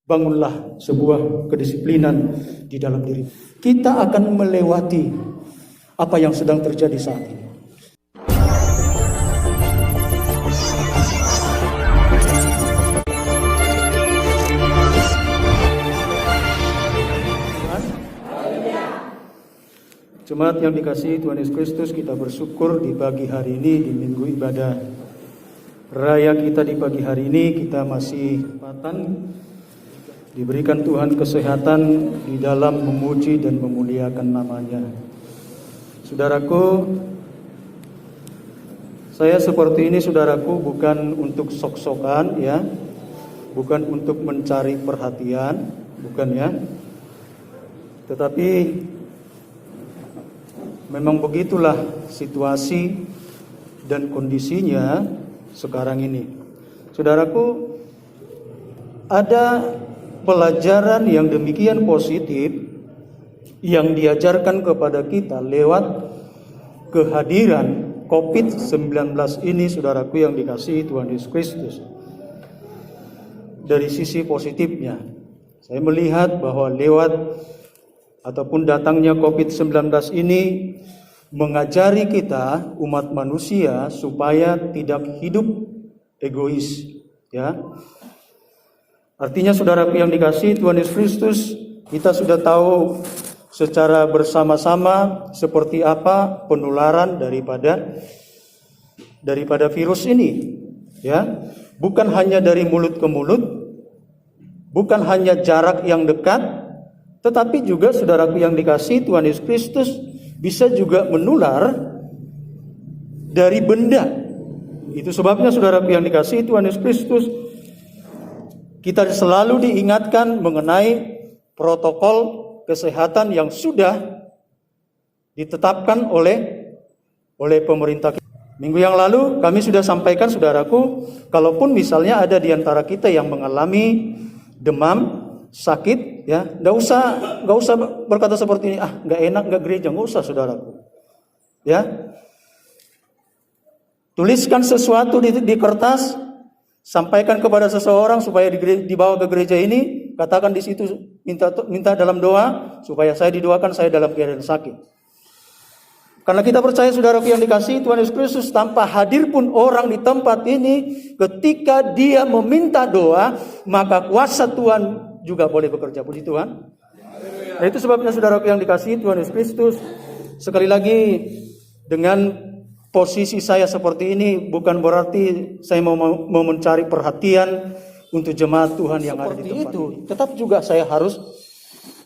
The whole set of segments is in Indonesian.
bangunlah sebuah kedisiplinan di dalam diri. Kita akan melewati apa yang sedang terjadi saat ini. Jemaat yang dikasihi Tuhan Yesus Kristus, kita bersyukur di pagi hari ini, di minggu ibadah raya kita di pagi hari ini, kita masih kesempatan diberikan Tuhan kesehatan di dalam memuji dan memuliakan namanya. Saudaraku, saya seperti ini saudaraku bukan untuk sok-sokan ya, bukan untuk mencari perhatian, bukan ya, tetapi memang begitulah situasi dan kondisinya sekarang ini. Saudaraku, ada pelajaran yang demikian positif yang diajarkan kepada kita lewat kehadiran COVID-19 ini, saudaraku yang dikasihi Tuhan Yesus Kristus. Dari sisi positifnya, saya melihat bahwa lewat ataupun datangnya COVID-19 ini mengajari kita umat manusia supaya tidak hidup egois, ya. Artinya saudaraku yang dikasihi Tuhan Yesus Kristus, kita sudah tahu secara bersama-sama seperti apa penularan daripada virus ini, ya. Bukan hanya dari mulut ke mulut, bukan hanya jarak yang dekat, tetapi juga saudaraku yang dikasihi Tuhan Yesus Kristus bisa juga menular dari benda. Itu sebabnya saudaraku yang dikasihi Tuhan Yesus Kristus, kita selalu diingatkan mengenai protokol kesehatan yang sudah ditetapkan oleh pemerintah. Minggu yang lalu kami sudah sampaikan saudaraku, kalaupun misalnya ada di antara kita yang mengalami demam, sakit, ya, nggak usah berkata seperti ini, nggak enak, nggak gereja, nggak usah saudaraku, ya. Tuliskan sesuatu di kertas, sampaikan kepada seseorang supaya dibawa ke gereja ini, katakan di situ minta dalam doa supaya saya didoakan, saya dalam keadaan sakit. Karena kita percaya saudaraku yang dikasihi Tuhan Yesus Kristus, tanpa hadir pun orang di tempat ini, ketika dia meminta doa, maka kuasa Tuhan juga boleh bekerja. Puji Tuhan. Nah, itu sebabnya saudaraku yang dikasihi Tuhan Yesus Kristus, sekali lagi dengan posisi saya seperti ini bukan berarti saya mau mencari perhatian untuk jemaat Tuhan yang seperti ada di tempat itu. Tetap juga saya harus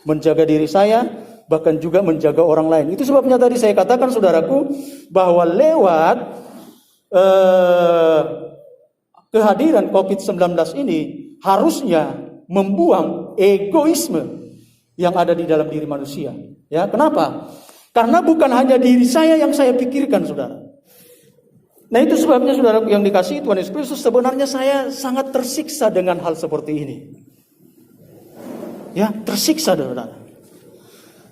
menjaga diri saya, bahkan juga menjaga orang lain. Itu sebabnya tadi saya katakan saudaraku bahwa lewat kehadiran COVID-19 ini harusnya membuang egoisme yang ada di dalam diri manusia. Ya, kenapa? Karena bukan hanya diri saya yang saya pikirkan, saudara. Nah, itu sebabnya saudaraku yang dikasihi Tuhan Yesus Kristus, sebenarnya saya sangat tersiksa dengan hal seperti ini. Ya, tersiksa, saudara.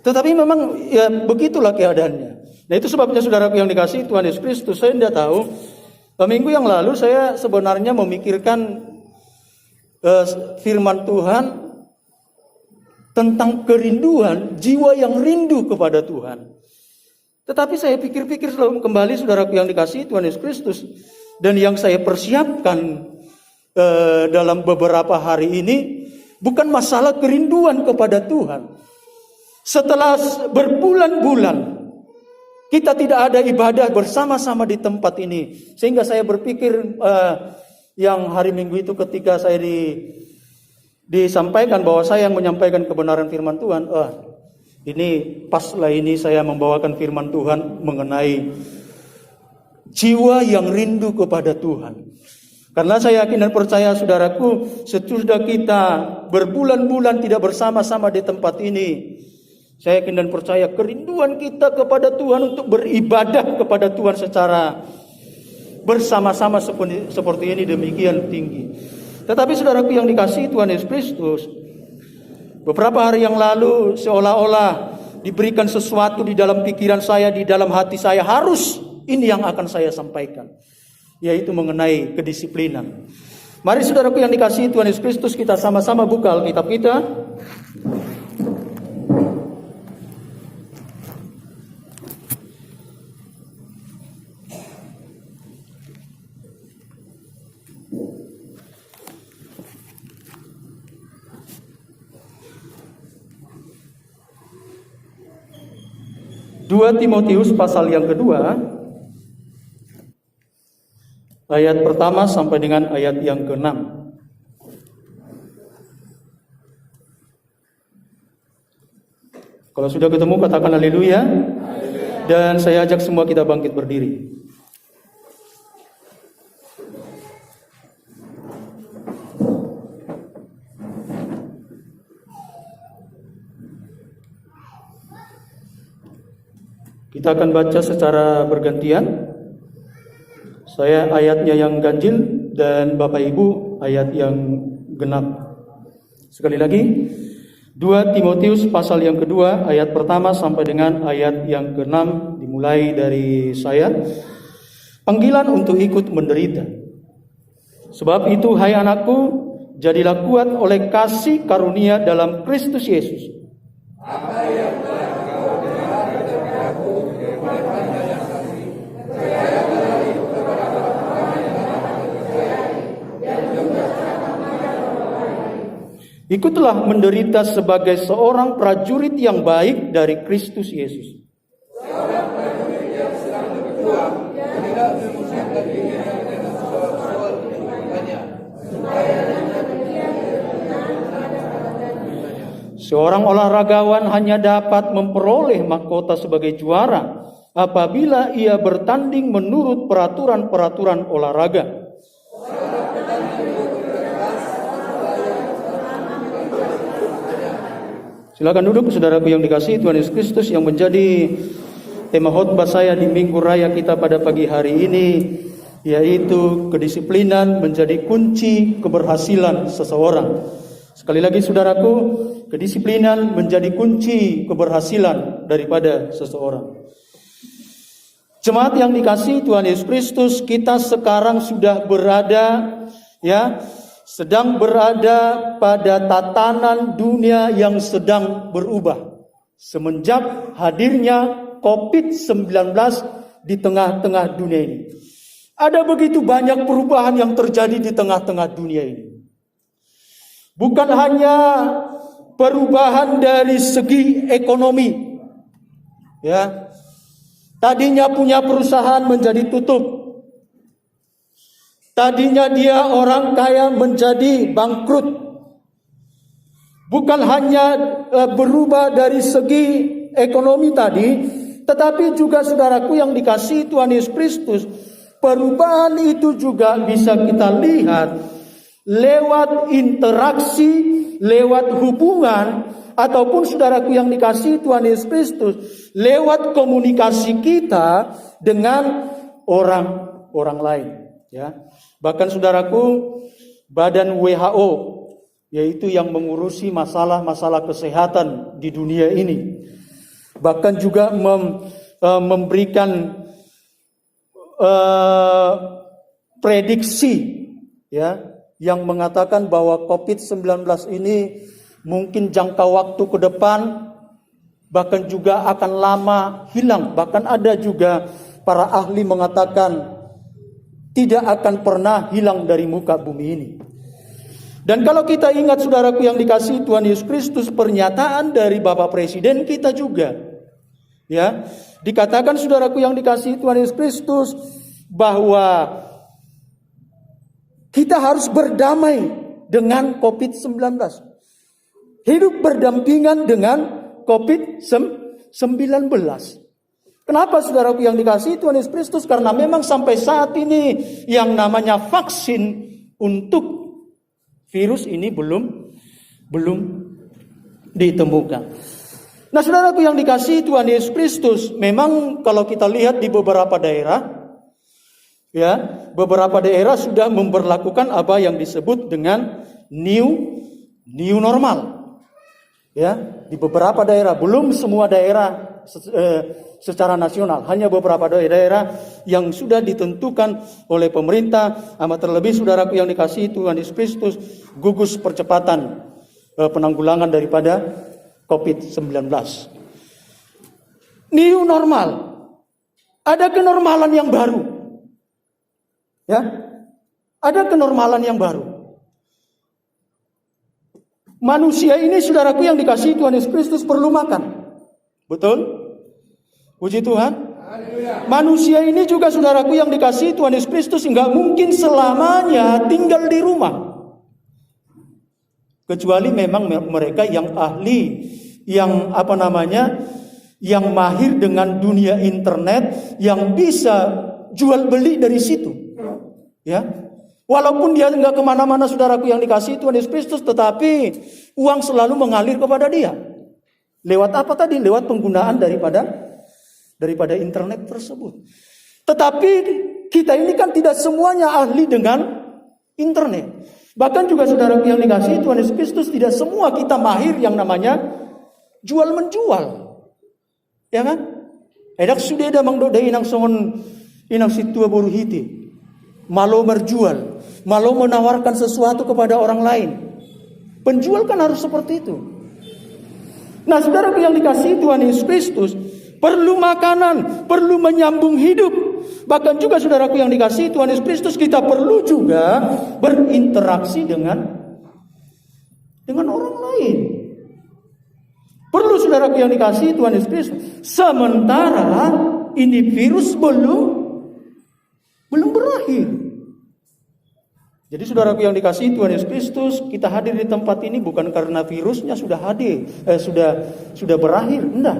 Tetapi memang ya begitulah keadaannya. Nah, itu sebabnya saudaraku yang dikasihi Tuhan Yesus Kristus, saya tidak tahu. Minggu yang lalu saya sebenarnya memikirkan firman Tuhan tentang kerinduan jiwa yang rindu kepada Tuhan. Tetapi saya pikir-pikir selalu kembali saudaraku yang dikasihi Tuhan Yesus Kristus, dan yang saya persiapkan dalam beberapa hari ini bukan masalah kerinduan kepada Tuhan. Setelah berbulan-bulan kita tidak ada ibadah bersama-sama di tempat ini, sehingga saya berpikir yang hari Minggu itu ketika saya disampaikan bahwa saya yang menyampaikan kebenaran firman Tuhan, ini paslah ini saya membawakan firman Tuhan mengenai jiwa yang rindu kepada Tuhan. Karena saya yakin dan percaya saudaraku, sesudah kita berbulan-bulan tidak bersama-sama di tempat ini, saya yakin dan percaya kerinduan kita kepada Tuhan untuk beribadah kepada Tuhan secara bersama-sama seperti ini demikian tinggi. Tetapi saudaraku yang dikasihi Tuhan Yesus Kristus, beberapa hari yang lalu seolah-olah diberikan sesuatu di dalam pikiran saya, di dalam hati saya, harus ini yang akan saya sampaikan, yaitu mengenai kedisiplinan. Mari saudaraku yang dikasihi Tuhan Yesus Kristus, kita sama-sama buka Alkitab kita. Dua Timotius pasal yang kedua, ayat pertama sampai dengan ayat yang ke-6. Kalau sudah ketemu katakan haleluya. Dan saya ajak semua kita bangkit berdiri. Kita akan baca secara bergantian. Saya ayatnya yang ganjil dan Bapak Ibu ayat yang genap. Sekali lagi, 2 Timotius pasal yang kedua ayat pertama sampai dengan ayat yang ke-6, dimulai dari saya. Panggilan untuk ikut menderita. Sebab itu hai anakku, jadilah kuat oleh kasih karunia dalam Kristus Yesus. Apa yang telah kau dengar dariku daripada pandangan kasih, percaya itu kepada orang yang dapat dipercayai dan juga ikutlah menderita sebagai seorang prajurit yang baik dari Kristus Yesus. Seorang prajurit yang sedang berjuang tidak memusnahkan dirinya dengan soal-soal kehidupannya, supaya seorang olahragawan hanya dapat memperoleh mahkota sebagai juara apabila ia bertanding menurut peraturan-peraturan olahraga. Silakan duduk saudaraku yang dikasihi Tuhan Yesus Kristus, yang menjadi tema khotbah saya di Minggu Raya kita pada pagi hari ini, yaitu kedisiplinan menjadi kunci keberhasilan seseorang. Sekali lagi saudaraku, kedisiplinan menjadi kunci keberhasilan daripada seseorang. Jemaat yang dikasihi Tuhan Yesus Kristus, kita sekarang sudah sedang berada pada tatanan dunia yang sedang berubah. Semenjak hadirnya COVID-19 di tengah-tengah dunia ini. Ada begitu banyak perubahan yang terjadi di tengah-tengah dunia ini. Bukan hanya perubahan dari segi ekonomi. Ya. Tadinya punya perusahaan menjadi tutup. Tadinya dia orang kaya menjadi bangkrut. Bukan hanya berubah dari segi ekonomi tadi, tetapi juga saudaraku yang dikasihi Tuhan Yesus Kristus, perubahan itu juga bisa kita lihat lewat interaksi, lewat hubungan, ataupun saudaraku yang dikasihi Tuhan Yesus Kristus, lewat komunikasi kita dengan orang lain. Ya, bahkan saudaraku, Badan WHO, yaitu yang mengurusi masalah-masalah kesehatan di dunia ini, bahkan juga memberikan prediksi, ya, yang mengatakan bahwa COVID-19 ini mungkin jangka waktu ke depan bahkan juga akan lama hilang. Bahkan ada juga para ahli mengatakan tidak akan pernah hilang dari muka bumi ini. Dan kalau kita ingat saudaraku yang dikasihi Tuhan Yesus Kristus, pernyataan dari Bapak Presiden kita juga, ya, dikatakan saudaraku yang dikasihi Tuhan Yesus Kristus bahwa kita harus berdamai dengan COVID-19. Hidup berdampingan dengan COVID-19. Kenapa saudaraku yang dikasihi Tuhan Yesus Kristus? Karena memang sampai saat ini yang namanya vaksin untuk virus ini belum ditemukan. Nah saudaraku yang dikasihi Tuhan Yesus Kristus, memang kalau kita lihat di beberapa daerah, ya, beberapa daerah sudah memberlakukan apa yang disebut dengan new normal. Ya, di beberapa daerah, belum semua daerah secara nasional, hanya beberapa daerah yang sudah ditentukan oleh pemerintah. Amat terlebih saudaraku yang dikasihi Tuhan Yesus Kristus, gugus percepatan penanggulangan daripada COVID-19. New normal. Ada kenormalan yang baru. Ya. Ada kenormalan yang baru. Manusia ini saudaraku yang dikasihi Tuhan Yesus Kristus perlu makan. Betul? Puji Tuhan. Manusia ini juga saudaraku yang dikasihi Tuhan Yesus Kristus enggak mungkin selamanya tinggal di rumah. Kecuali memang mereka yang ahli, yang yang mahir dengan dunia internet, yang bisa jual beli dari situ. Ya. Walaupun dia enggak kemana-mana saudaraku yang dikasihi Tuhan Yesus Kristus, tetapi uang selalu mengalir kepada dia. Lewat apa tadi? Lewat penggunaan daripada internet tersebut. Tetapi kita ini kan tidak semuanya ahli dengan internet. Bahkan juga saudaraku yang dikasihi Tuhan Yesus Kristus, tidak semua kita mahir yang namanya jual menjual. Ya kan? Edak sudah ada mangdoda inang songon inang situa boru hiti. Malu berjual, malu menawarkan sesuatu kepada orang lain. Penjual kan harus seperti itu. Nah, saudaraku yang dikasihi Tuhan Yesus Kristus, perlu makanan, perlu menyambung hidup. Bahkan juga saudaraku yang dikasihi Tuhan Yesus Kristus, kita perlu juga berinteraksi dengan orang lain. Perlu saudaraku yang dikasihi Tuhan Yesus Kristus. Sementara ini virus belum berakhir. Jadi saudaraku yang dikasihi Tuhan Yesus Kristus, kita hadir di tempat ini bukan karena virusnya sudah sudah berakhir, enggak.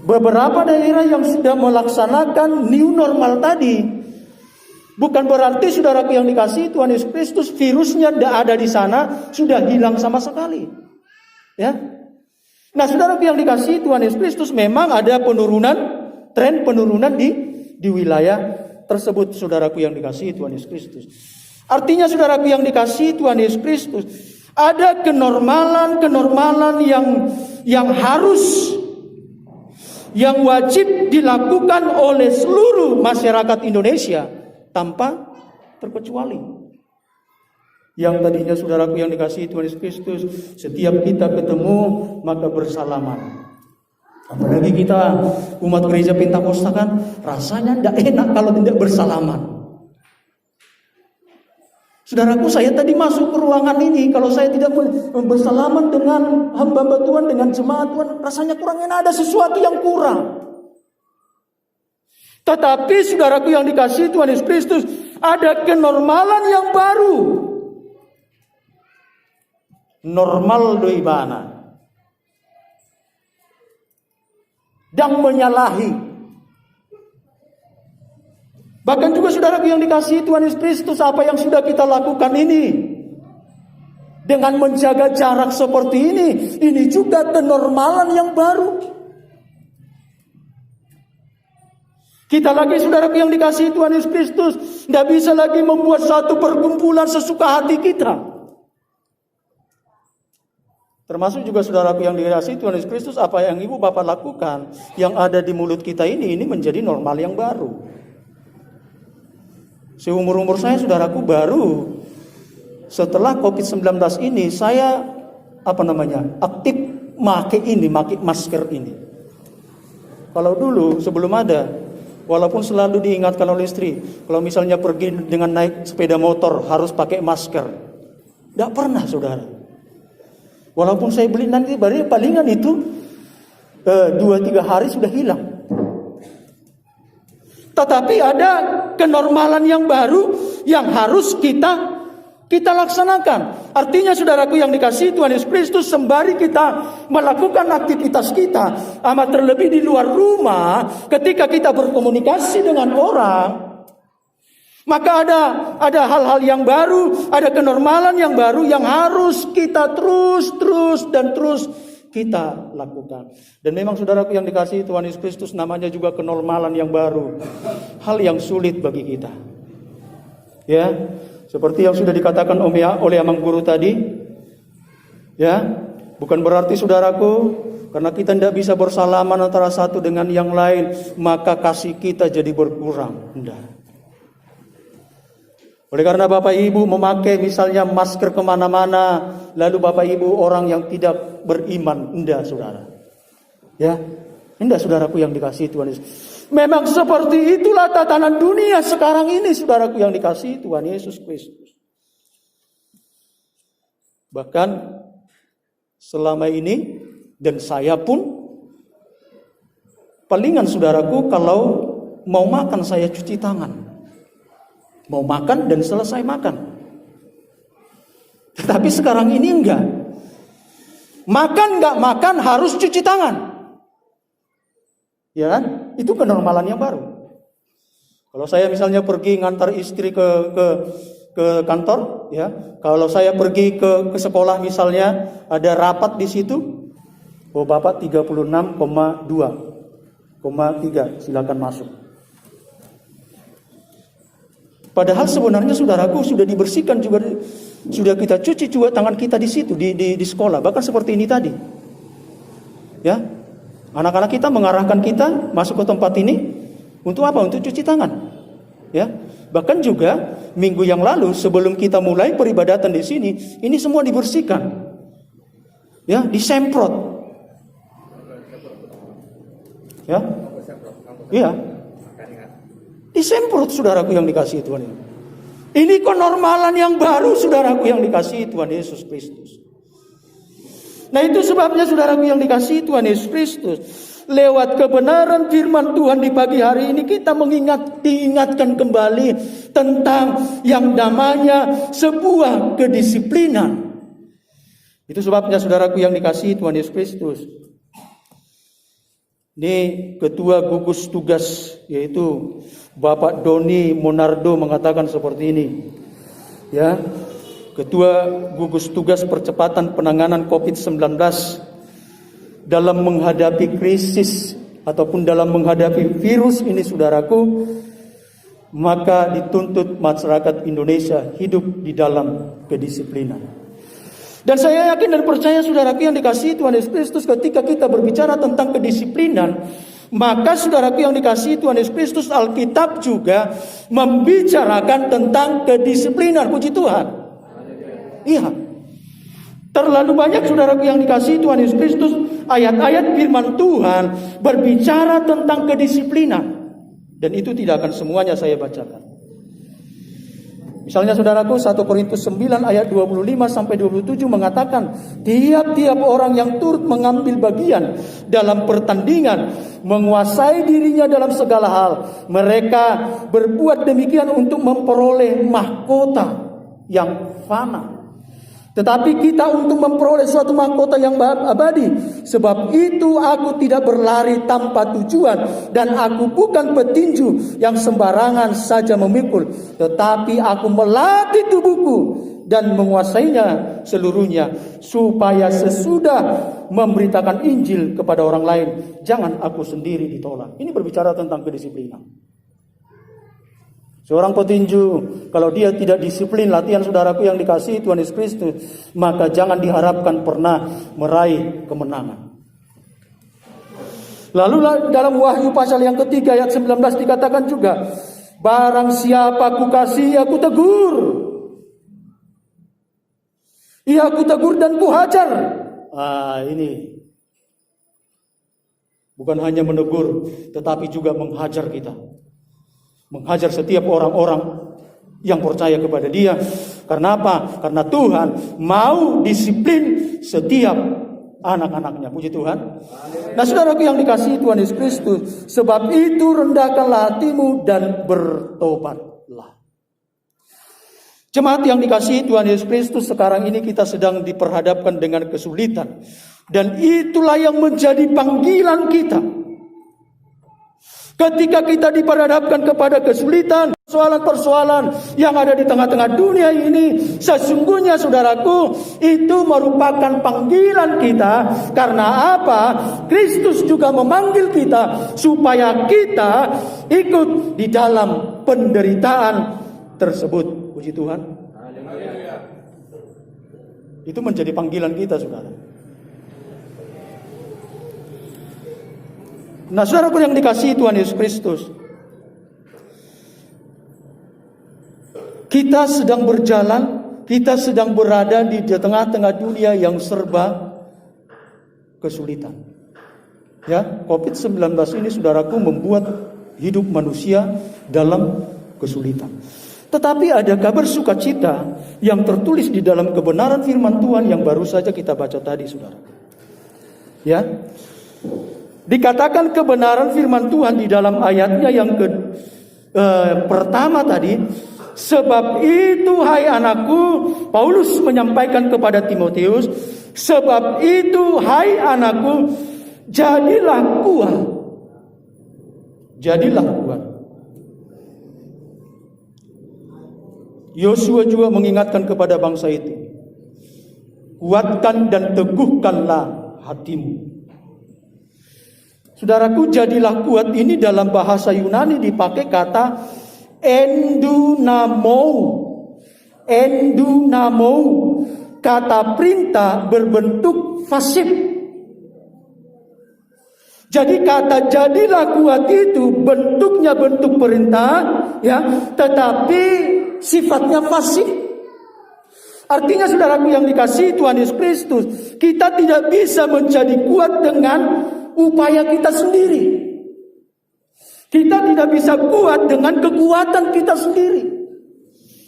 Beberapa daerah yang sudah melaksanakan new normal tadi, bukan berarti saudaraku yang dikasihi Tuhan Yesus Kristus virusnya tidak ada di sana, sudah hilang sama sekali. Ya. Nah, saudaraku yang dikasihi Tuhan Yesus Kristus, memang ada tren penurunan di wilayah tersebut, saudaraku yang dikasihi Tuhan Yesus Kristus. Artinya saudaraku yang dikasihi Tuhan Yesus Kristus, ada kenormalan yang harus, yang wajib dilakukan oleh seluruh masyarakat Indonesia tanpa terkecuali. Yang tadinya saudaraku yang dikasihi Tuhan Yesus Kristus, setiap kita ketemu maka bersalaman. Apalagi kita umat gereja Pentakosta kan, rasanya tidak enak kalau tidak bersalaman. Saudaraku, saya tadi masuk ke ruangan ini, kalau saya tidak bersalaman dengan hamba-hamba Tuhan, dengan jemaat Tuhan, rasanya kurang enak, ada sesuatu yang kurang. Tetapi saudaraku yang dikasihi Tuhan Yesus Kristus, ada kenormalan yang baru. Normal doibana. Dan menyalahi. Bahkan juga saudaraku yang dikasihi Tuhan Yesus Kristus, apa yang sudah kita lakukan ini, dengan menjaga jarak seperti ini juga kenormalan yang baru. Kita lagi saudaraku yang dikasihi Tuhan Yesus Kristus, tidak bisa lagi membuat satu perkumpulan sesuka hati kita. Termasuk juga saudaraku yang dikasihi Tuhan Yesus Kristus, apa yang ibu bapak lakukan, yang ada di mulut kita ini menjadi normal yang baru. Seumur-umur saya saudaraku baru setelah COVID-19 ini saya aktif make masker ini. Kalau dulu sebelum ada, walaupun selalu diingatkan oleh istri, kalau misalnya pergi dengan naik sepeda motor harus pakai masker, tidak pernah saudara. Walaupun saya beli nanti palingan itu 2-3 hari sudah hilang. Tetapi ada kenormalan yang baru yang harus kita laksanakan. Artinya saudaraku yang dikasihi Tuhan Yesus Kristus, sembari kita melakukan aktivitas kita, amat terlebih di luar rumah, ketika kita berkomunikasi dengan orang, maka ada hal-hal yang baru, ada kenormalan yang baru yang harus kita terus kita lakukan. Dan memang saudaraku yang dikasihi Tuhan Yesus Kristus, namanya juga kenormalan yang baru. Hal yang sulit bagi kita. Ya, seperti yang sudah dikatakan oleh Amang Guru tadi. Ya, bukan berarti saudaraku, karena kita tidak bisa bersalaman antara satu dengan yang lain, maka kasih kita jadi berkurang. Tidak. Oleh karena Bapak Ibu memakai misalnya masker kemana-mana, lalu Bapak Ibu orang yang tidak beriman, tidak saudara. Ya, tidak saudaraku yang dikasihi Tuhan Yesus. Memang seperti itulah tatanan dunia sekarang ini, saudaraku yang dikasihi Tuhan Yesus Kristus. Bahkan selama ini, dan saya pun, palingan saudaraku kalau mau makan saya cuci tangan. Mau makan dan selesai makan. Tetapi sekarang ini enggak. Makan enggak makan harus cuci tangan. Ya kan? Itu kenormalan yang baru. Kalau saya misalnya pergi ngantar istri ke kantor, ya. Kalau saya pergi ke sekolah misalnya, ada rapat di situ. Oh, Bapak 36,2,3 silakan masuk. Padahal sebenarnya saudaraku sudah dibersihkan juga, sudah kita cuci juga tangan kita di situ di sekolah, bahkan seperti ini tadi. Ya. Anak-anak kita mengarahkan kita masuk ke tempat ini untuk apa? Untuk cuci tangan. Ya. Bahkan juga minggu yang lalu sebelum kita mulai peribadatan di sini, ini semua dibersihkan. Ya, disemprot. Ya. Iya. Disemprot saudaraku yang dikasihi Tuhan. Ini kenormalan yang baru saudaraku yang dikasihi Tuhan Yesus Kristus. Nah itu sebabnya saudaraku yang dikasihi Tuhan Yesus Kristus, lewat kebenaran firman Tuhan di pagi hari ini kita diingatkan kembali tentang yang namanya sebuah kedisiplinan. Itu sebabnya saudaraku yang dikasihi Tuhan Yesus Kristus, ini ketua gugus tugas yaitu Bapak Doni Monardo mengatakan seperti ini. Ya. Ketua gugus tugas percepatan penanganan COVID-19 dalam menghadapi krisis ataupun dalam menghadapi virus ini saudaraku, maka dituntut masyarakat Indonesia hidup di dalam kedisiplinan. Dan saya yakin dan percaya saudaraku yang dikasihi Tuhan Yesus Kristus, ketika kita berbicara tentang kedisiplinan, maka saudaraku yang dikasihi Tuhan Yesus Kristus, Alkitab juga membicarakan tentang kedisiplinan. Puji Tuhan. Iya. Terlalu banyak saudaraku yang dikasihi Tuhan Yesus Kristus, ayat-ayat firman Tuhan berbicara tentang kedisiplinan. Dan itu tidak akan semuanya saya bacakan. Misalnya saudaraku 1 Korintus 9 ayat 25 sampai 27 mengatakan, tiap-tiap orang yang turut mengambil bagian dalam pertandingan menguasai dirinya dalam segala hal. Mereka berbuat demikian untuk memperoleh mahkota yang fana. Tetapi kita untuk memperoleh suatu mahkota yang abadi. Sebab itu aku tidak berlari tanpa tujuan, dan aku bukan petinju yang sembarangan saja memikul, tetapi aku melatih tubuhku dan menguasainya seluruhnya, supaya sesudah memberitakan Injil kepada orang lain, jangan aku sendiri ditolak. Ini berbicara tentang kedisiplinan. Seorang petinju, kalau dia tidak disiplin latihan saudaraku yang dikasihi Tuhan Yesus Kristus, maka jangan diharapkan pernah meraih kemenangan. Lalu dalam Wahyu pasal yang ketiga ayat 19 dikatakan juga, barang siapa aku kasih, aku tegur. Iya, aku tegur dan ku hajar. Ini bukan hanya menegur, tetapi juga menghajar kita. Menghajar setiap orang-orang yang percaya kepada Dia. Karena apa? Karena Tuhan mau disiplin setiap anak-anaknya. Puji Tuhan. Nah saudaraku yang dikasihi Tuhan Yesus Kristus, sebab itu rendahkanlah hatimu dan bertobatlah. Jemaat yang dikasihi Tuhan Yesus Kristus, sekarang ini kita sedang diperhadapkan dengan kesulitan. Dan itulah yang menjadi panggilan kita. Ketika kita diperhadapkan kepada kesulitan, persoalan-persoalan yang ada di tengah-tengah dunia ini, sesungguhnya saudaraku, itu merupakan panggilan kita. Karena apa? Kristus juga memanggil kita supaya kita ikut di dalam penderitaan tersebut. Puji Tuhan. Itu menjadi panggilan kita, saudara. Nah, saudaraku yang dikasihi Tuhan Yesus Kristus, kita sedang berjalan, kita sedang berada di tengah-tengah dunia yang serba kesulitan. Ya, COVID-19 ini, saudaraku, membuat hidup manusia dalam kesulitan. Tetapi ada kabar sukacita yang tertulis di dalam kebenaran firman Tuhan yang baru saja kita baca tadi, saudara. Ya, dikatakan kebenaran firman Tuhan di dalam ayatnya yang pertama tadi. Sebab itu, hai anakku, Paulus menyampaikan kepada Timotius, sebab itu, hai anakku, jadilah kuat. Jadilah kuat. Yosua juga mengingatkan kepada bangsa itu, kuatkan dan teguhkanlah hatimu. Saudaraku, jadilah kuat ini dalam bahasa Yunani dipakai kata endunamou. Endunamou, kata perintah berbentuk pasif. Jadi kata jadilah kuat itu bentuknya bentuk perintah, ya, tetapi sifatnya pasif. Artinya, saudaraku yang dikasihi Tuhan Yesus Kristus, kita tidak bisa menjadi kuat dengan upaya kita sendiri. Kita tidak bisa kuat dengan kekuatan kita sendiri.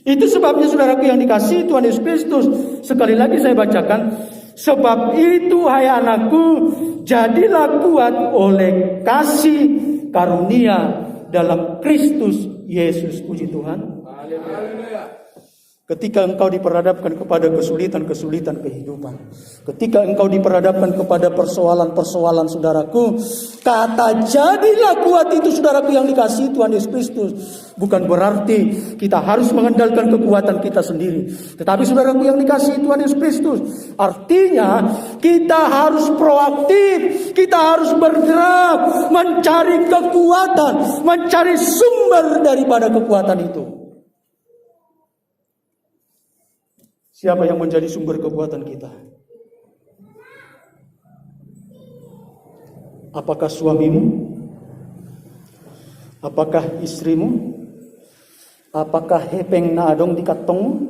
Itu sebabnya, saudaraku yang dikasihi Tuhan Yesus Kristus, sekali lagi saya bacakan, sebab itu, hai anakku, jadilah kuat oleh kasih karunia dalam Kristus Yesus. Puji Tuhan. Ketika engkau diperhadapkan kepada kesulitan-kesulitan kehidupan, ketika engkau diperhadapkan kepada persoalan-persoalan, saudaraku, kata jadilah kuat itu, saudaraku yang dikasihi Tuhan Yesus Kristus, bukan berarti kita harus mengandalkan kekuatan kita sendiri. Tetapi, saudaraku yang dikasihi Tuhan Yesus Kristus, artinya kita harus proaktif, kita harus bergerak, mencari kekuatan, mencari sumber daripada kekuatan itu. Siapa yang menjadi sumber kekuatan kita? Apakah suamimu? Apakah istrimu? Apakah hepeng nadong di katongmu?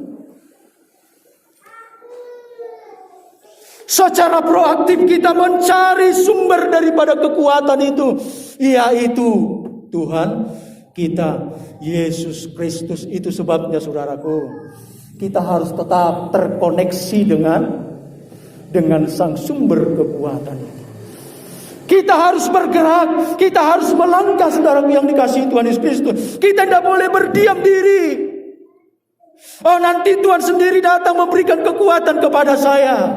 Secara proaktif kita mencari sumber daripada kekuatan itu, yaitu Tuhan kita, Yesus Kristus. Itu sebabnya, saudaraku, kita harus tetap terkoneksi dengan sang sumber kekuatan itu. Kita harus bergerak, kita harus melangkah, saudaraku yang dikasihi Tuhan Yesus Kristus. Kita tidak boleh berdiam diri. Oh, nanti Tuhan sendiri datang memberikan kekuatan kepada saya.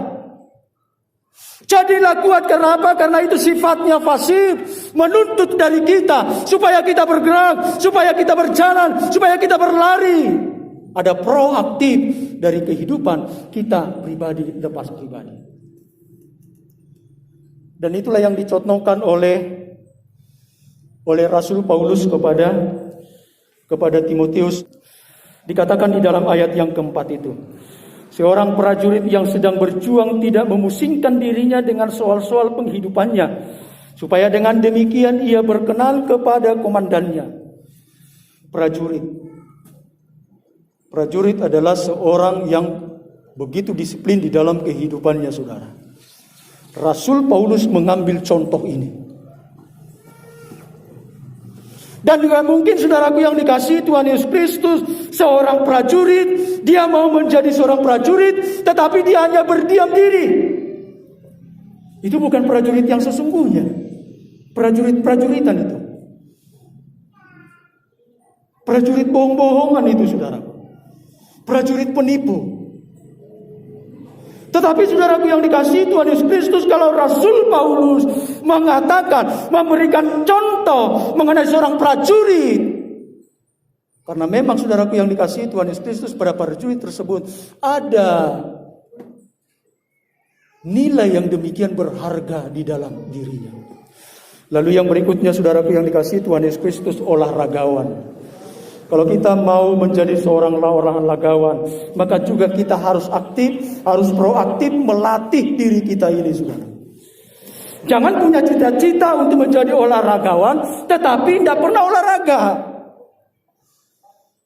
Jadilah kuat, karena apa? Karena itu sifatnya pasif, menuntut dari kita supaya kita bergerak, supaya kita berjalan, supaya kita berlari. Ada proaktif dari kehidupan kita pribadi, lepas pribadi. Dan itulah yang dicontohkan oleh Rasul Paulus kepada Timotius. Dikatakan di dalam ayat yang keempat itu, seorang prajurit yang sedang berjuang tidak memusingkan dirinya dengan soal-soal penghidupannya, supaya dengan demikian ia berkenan kepada komandannya. Prajurit adalah seorang yang begitu disiplin di dalam kehidupannya, saudara. Rasul Paulus mengambil contoh ini. Dan juga mungkin, saudaraku yang dikasihi Tuhan Yesus Kristus, seorang prajurit, dia mau menjadi seorang prajurit, tetapi dia hanya berdiam diri. Itu bukan prajurit yang sesungguhnya. Prajurit-prajuritan itu. Prajurit bohong-bohongan itu, saudaraku. Prajurit penipu. Tetapi, saudaraku yang dikasihi Tuhan Yesus Kristus, kalau Rasul Paulus mengatakan, memberikan contoh mengenai seorang prajurit, karena memang, saudaraku yang dikasihi Tuhan Yesus Kristus, pada prajurit tersebut ada nilai yang demikian berharga di dalam dirinya. Lalu yang berikutnya, saudaraku yang dikasihi Tuhan Yesus Kristus, olahragawan. Kalau kita mau menjadi seorang olahragawan, maka juga kita harus aktif, harus proaktif melatih diri kita ini, saudara. Jangan punya cita-cita untuk menjadi olahragawan, tetapi tidak pernah olahraga.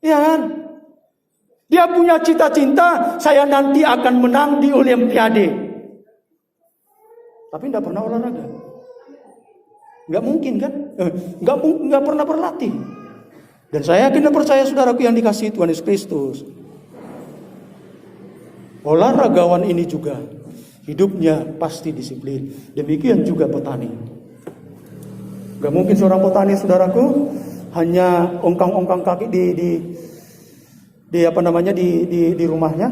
Ya kan? Dia punya cita-cita, saya nanti akan menang di Olimpiade. Tapi tidak pernah olahraga. Nggak mungkin kan? Nggak pernah berlatih. Dan saya yakin dan percaya saudaraku yang dikasihi Tuhan Yesus Kristus, olahragawan ini juga hidupnya pasti disiplin. Demikian juga petani. Gak mungkin seorang petani, saudaraku, hanya ongkang-ongkang kaki di rumahnya,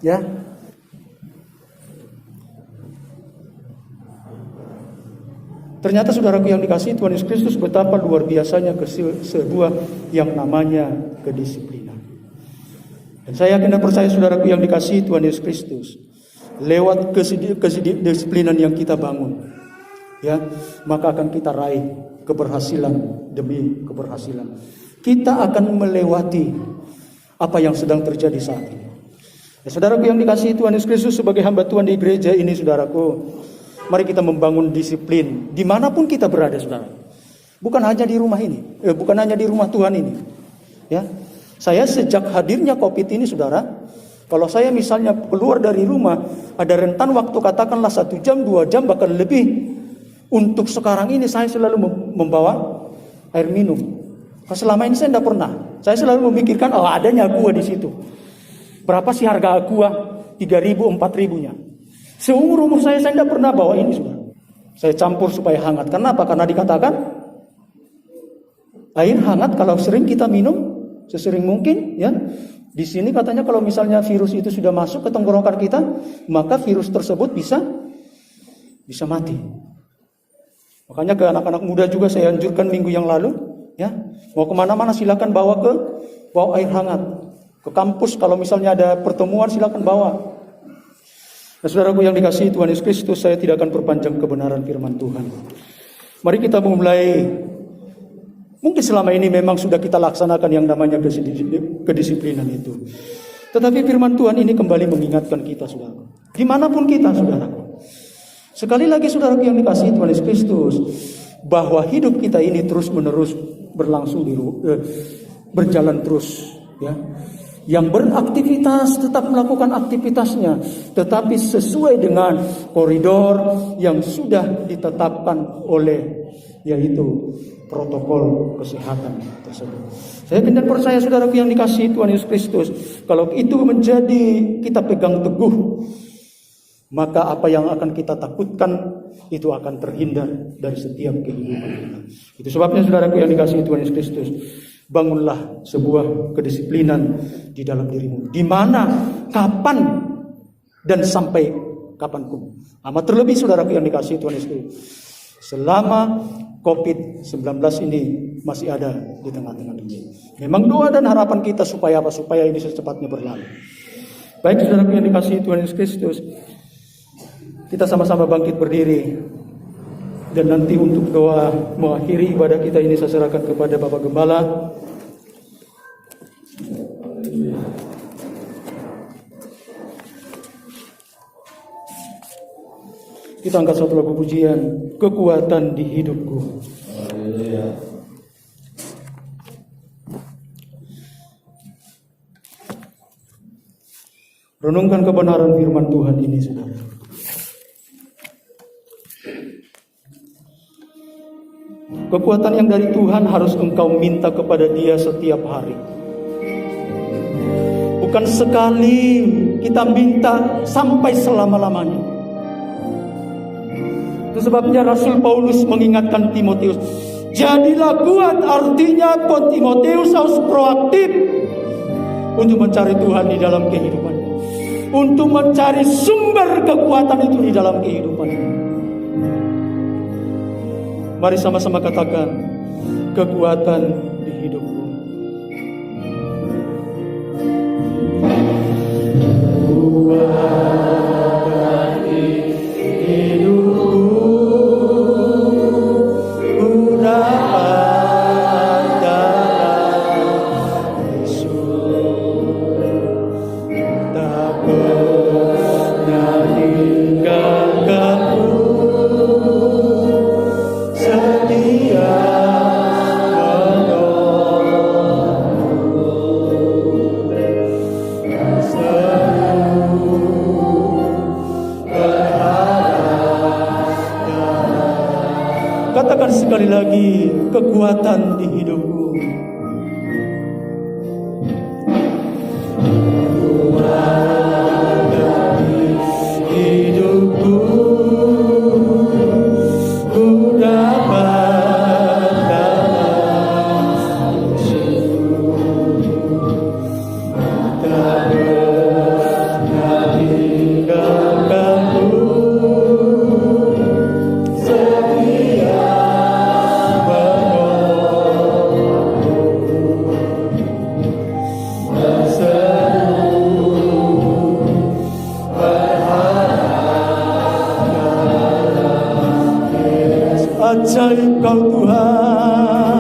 ya. Ternyata saudaraku yang dikasihi Tuhan Yesus Kristus, betapa luar biasanya sebuah yang namanya kedisiplinan. Dan saya yakin dan percaya saudaraku yang dikasihi Tuhan Yesus Kristus, lewat kedisiplinan yang kita bangun, ya, maka akan kita raih keberhasilan demi keberhasilan. Kita akan melewati apa yang sedang terjadi saat ini. Ya, saudaraku yang dikasihi Tuhan Yesus Kristus, sebagai hamba Tuhan di gereja ini, saudaraku, mari kita membangun disiplin dimanapun kita berada, saudara. Bukan hanya di rumah ini, bukan hanya di rumah Tuhan ini. Ya, saya sejak hadirnya COVID ini, saudara, kalau saya misalnya keluar dari rumah, ada rentan waktu katakanlah 1 jam, 2 jam, bahkan lebih. Untuk sekarang ini saya selalu membawa air minum. Selama ini saya tidak pernah. Saya selalu memikirkan, adanya aqua di situ. Berapa sih harga aqua? 3.000, 4.000-nya. Seumur umur saya tidak pernah bawa ini, saudara. Saya campur supaya hangat. Kenapa? Karena dikatakan air hangat kalau sering kita minum, sesering mungkin, ya. Di sini katanya kalau misalnya virus itu sudah masuk ke tenggorokan kita, maka virus tersebut bisa mati. Makanya ke anak-anak muda juga saya anjurkan minggu yang lalu, ya, mau kemana-mana silakan bawa air hangat. Ke kampus kalau misalnya ada pertemuan silakan bawa. Nah, saudaraku yang dikasihi Tuhan Yesus Kristus, saya tidak akan perpanjang kebenaran firman Tuhan. Mari kita mulai. Mungkin selama ini memang sudah kita laksanakan yang namanya kedisiplinan itu. Tetapi firman Tuhan ini kembali mengingatkan kita, saudara. Dimanapun kita, saudaraku. Sekali lagi, saudaraku yang dikasihi Tuhan Yesus Kristus, bahwa hidup kita ini terus-menerus berjalan terus, ya. Yang beraktivitas tetap melakukan aktivitasnya, tetapi sesuai dengan koridor yang sudah ditetapkan oleh, yaitu protokol kesehatan tersebut. Saya benar percaya saudaraku yang dikasihi Tuhan Yesus Kristus, kalau itu menjadi kita pegang teguh, maka apa yang akan kita takutkan itu akan terhindar dari setiap kehidupan kita. Itu sebabnya saudaraku yang dikasihi Tuhan Yesus Kristus, bangunlah sebuah kedisiplinan di dalam dirimu. Di mana, kapan, dan sampai kapanpun. Amat terlebih saudaraku yang dikasihi Tuhan Yesus, selama COVID-19 ini masih ada di tengah-tengah dunia. Memang doa dan harapan kita supaya apa? Supaya ini secepatnya berlalu. Baik saudaraku yang dikasihi Tuhan Yesus Kristus, kita sama-sama bangkit berdiri. Dan nanti untuk doa mengakhiri ibadah kita ini saya serahkan kepada Bapak Gembala. Kita angkat satu lagu pujian, Kekuatan di Hidupku. Renungkan kebenaran firman Tuhan ini, saudara. Kekuatan yang dari Tuhan harus engkau minta kepada Dia setiap hari. Bukan sekali kita minta sampai selama-lamanya. Itu sebabnya Rasul Paulus mengingatkan Timotius, jadilah kuat, artinya Timotius harus proaktif untuk mencari Tuhan di dalam kehidupan, untuk mencari sumber kekuatan itu di dalam kehidupan. Mari sama-sama katakan, kekuatan di hidupku. Kekuatan di hidupku, ku dapat jalan tinggalkanku setia katakan sekali lagi, kekuatan di hidupku. Kekuatan di hidupku, ku dapat dalam Yesus. Tak pernah tinggalkanku. Ajaib kau Tuhan,